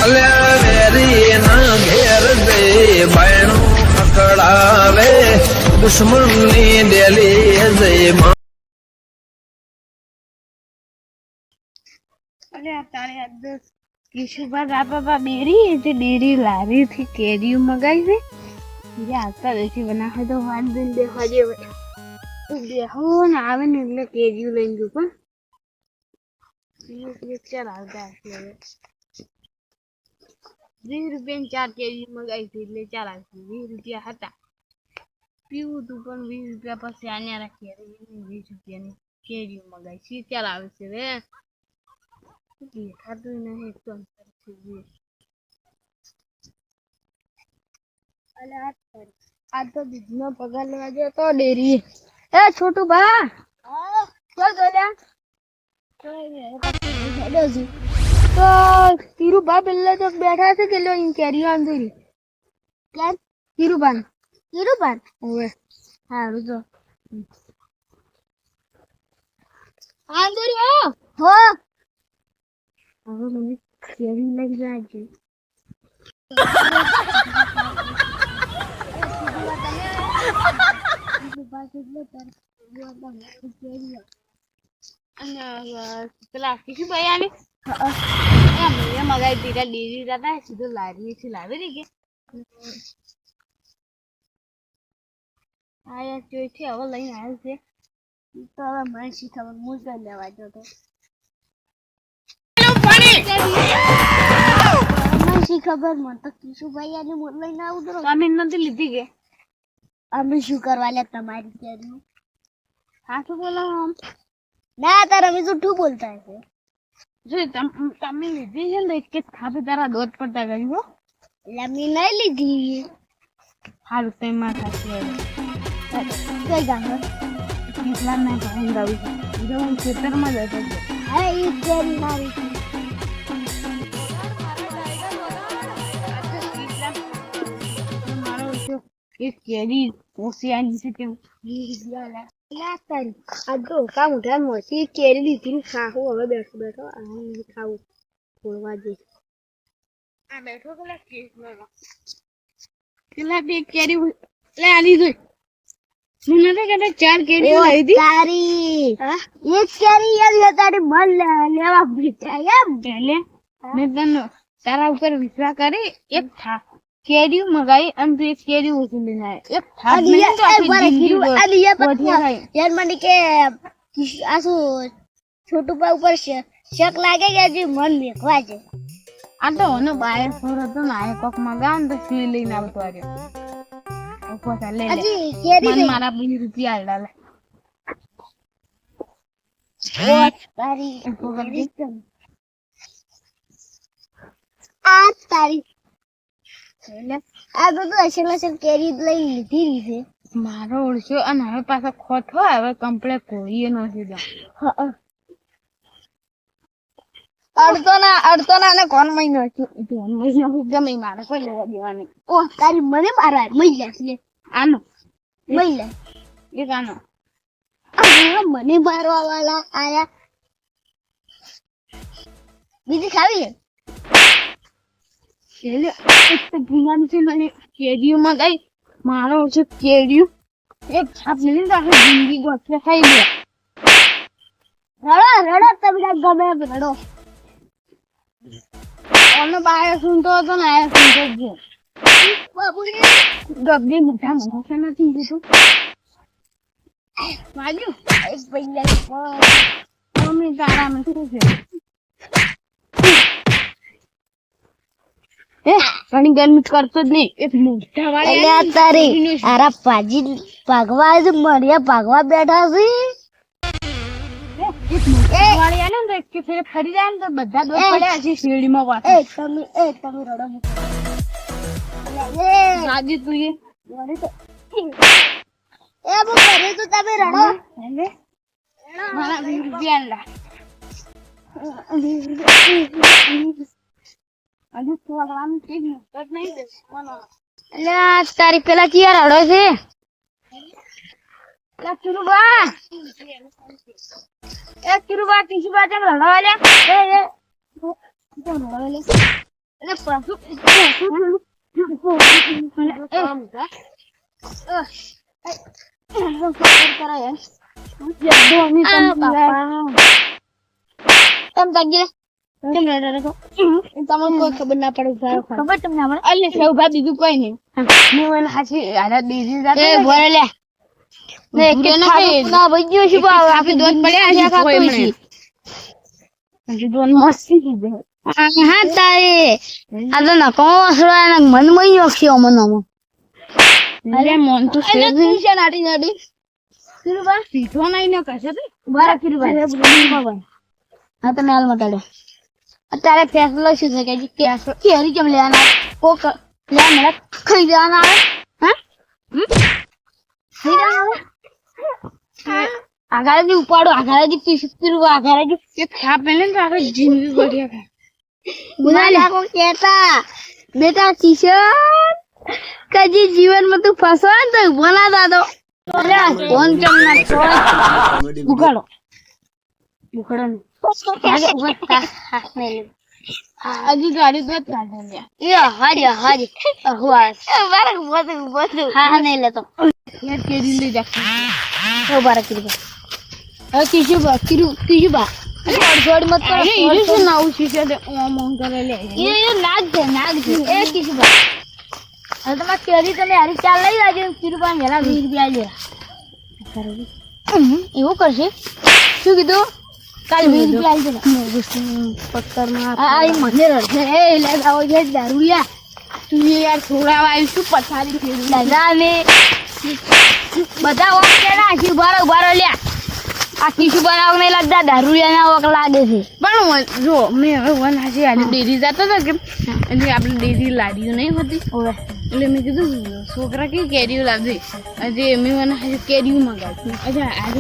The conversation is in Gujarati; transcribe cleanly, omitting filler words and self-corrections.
અલ્યા વેરી ના ઘેર દે બાયણું ખકડાવે દુશ્મનની ડેલી જય માં. અરે તારે આજ કેશુભા બાપા ડેરી તે ડેરી લારી થી કેરીઓ મગાવી છે જે આવતા દેખી બનાવે તો વાત દિન દેખવા જેવે દેખો ને આવે ને એટલે કેરીઓ લઈને જવું પણ ચાલ આવતા હશે હવે 20 રૂપિયા 4 કેરી મગાવી હતી એટલે ચાલ આવશે 20 રૂપિયા હતા પીવું તું પણ 20 રૂપિયા પછી આને રાખી 20 રૂપિયાની કેરીઓ મગાવી છે ચાલ આવશે રે દેખાતું નહીં એકદમ આ તો બીજનો પગાર લેવા ગયો તો ડેરી એ છોટું બા ચાલ ગોલ્યા તો તીરું બા પેલા તો બેઠા છે કે લો ઇન કેરી આંદરી કેમ તીરુબાન ઓવે હારું તો આંદરી હો હવે મને કેરી લઈ જાજે પેલા કીધું ભાઈ આને મગાવી દીધા ડેરી દાદા સીધું લારી લાવી દે કે આયા ચોથી હવે લઈને આવ્યો છે તો હવે મને શી ખબર મુજબ લેવા જતો શી ખબર મને તો કિશુભાઈ આને મોટ લઈને આવું તો અમે નથી લીધી કે અમે શું કરવા લે તમારી કેરી હાથું બોલો ના તાર અમે જૂઠું બોલતા છે જો તમે લીધી છે ને એક ખાતે તારા દોત પડતા ગયું હો એટલે અમે નહીં લીધી સારું તો એમાં થશે કઈ ગામ કેટલા ના ભાઈ ગાવું છે હું ખેતરમાં જતો હા એ કેરી મારી એક કેરી ઓસિયાની છે કે આ તો કામ ઉઠા મોટી કેરી લીધી ખાવું હવે બેઠો બેઠો ખાવું થોડવા દે આ બેઠો પેલા બે કેરી લે આની જોઈ મને તો કદાચ 4 કેરી લાવી દી તારી એક કેરી યાર તારી મન લેવા ભીતા એમ પેલે મેં તને તારા ઉપર વિશ્વાસ કરી એક થા કેરી મગાઈ અને તું એક કેરી ઓછી લઈને આવ્યા એક થાક નહીં તો આખી જિંદગી યાર મને કે આ શું છોટું પા ઉપર શક લાગે કે હજી મન મેકવા છે આ તો ઓનો બાય થોડો તો ના કોક મગાવ ને તો સી લઈને આવતો આવ્યો પોતા લે લે મને મારા 20 રૂપિયા આલ્યા લે ઓ તારી આ તારી આ તો અસલ કેરી લઈ લીધી છે મારો ઓળશો અને હવે પાછા ખોટ હોય હવે કમ્પ્લેટ કોઈએ નથી જા અડતો ના કોણ મહિનો છે ધોન મહિનો ગમે મારે કોઈ લેવા દેવાની ઓ તારી મને મારા મહિલા છે આનો મહિલા એ કાનો મને મારવા વાળા આયા બીજી ખાવી એટલે એક તો ભૂલાનું છે મને કેરીઓ મગાઈ મારો છે કેરીઓ એક છાપ લીધી તો આખી જિંદગી ગોઠવે ખાઈ લે રડો તમે ગમે રડો ઓનો બાય સુનતો હતો ને આ સુનતો જ બાબુજી ગબ્બી મોઢા મોઢા નથી દીધું માગ્યું એક પૈલા મમ્મી તારા માં શું છે ઘણી ગરમી કરતો જ નહીં એક મોટા વાળા તારી આરા પાજી ભાગવા જ મળ્યા ભાગવા બેઠા છે એક મોટા વાળા ને તો એક ફેર ફરી જાય ને તો બધા દોસ્ત પડ્યા છે શેરડીમાં વાત તમે રડો એ રાજી તું એ તો એ બો કરે તો તમે રડો મારા 20 રૂપિયા લા આજે તો આમ કે નહીં દે મને એટલે તારી પેલા કિયા રડો છે લા ચુરુબા એ ચુરુબા ટીસુબા જમ રડવા લે એ એટલે પાછું ખબર ના પડે ખબર તમને અલ્લે સૌ ભાઈ બીજું કોઈ નહીં હું એને હાચી આના દીદી જાતે બોલે લે ને કે ના વજ્યો છે બા આપી દોન પડ્યા છે કોઈ મને હજી દોન મસ્તી કીધે હા તારે આ તો ના કોસડા ના મન મઈ ઓક્ષી મનોમાં અરે મન તો છે છે નાડી નાડી કિરબા સીધો નહીં ને કશે તે બારા કિરબા હા તમે હાલ મટાડો અત્યારે ફેસલો શું છે કે કેરી કેમ લેવાના કોક લે મને ખાઈ જવાના આવે હા ખાઈ જવાના આવે આગાજી ઉપાડો આગાજી પીસ કિરબા આગાજી કે ખા પેલે તો આખી જિંદગી બઢિયા बुला को कहता बेटा किशन कजी जीवन में तू फंसा तो बना दादो कौन चमना छोड़ बुखाड़ो बुखाड़ो अजी गाड़ी तो काट दिया ये हरी हुआ बारक बहुत हाँ नहीं लेता यार केरी ले जा तो बारक किसी बा जोड़ मत कर ये से ना उसी से ओम करे ले ये नाग दे ए किसी बा अरे तो मैं केरी तने हरी चाल लई जाजे किरबा मेला 20 रुपया ले એવું કરશે શું કીધું કાલ 20 રૂપિયા આવી જશે પત્તર માં આ મને રડશે એ લે આવો જે દારૂડિયા તું યાર થોડા આવી શું પથારી ફેરી દાદા મે બધા ઓક કેના છે બારો લ્યા આ કીશું બનાવ નહીં લાગતા દારૂડિયા ના ઓક લાગે છે પણ જો મેં હવે વન હાજી આજે ડેરી જતો હતો કે એટલે આપણે ડેરી લાડીઓ નહીં હોતી એટલે મેં કીધું છોકરા કે કેરીઓ લાવજે આજે મેં વન હાજી કેરીઓ મંગાવી અચ્છા આજે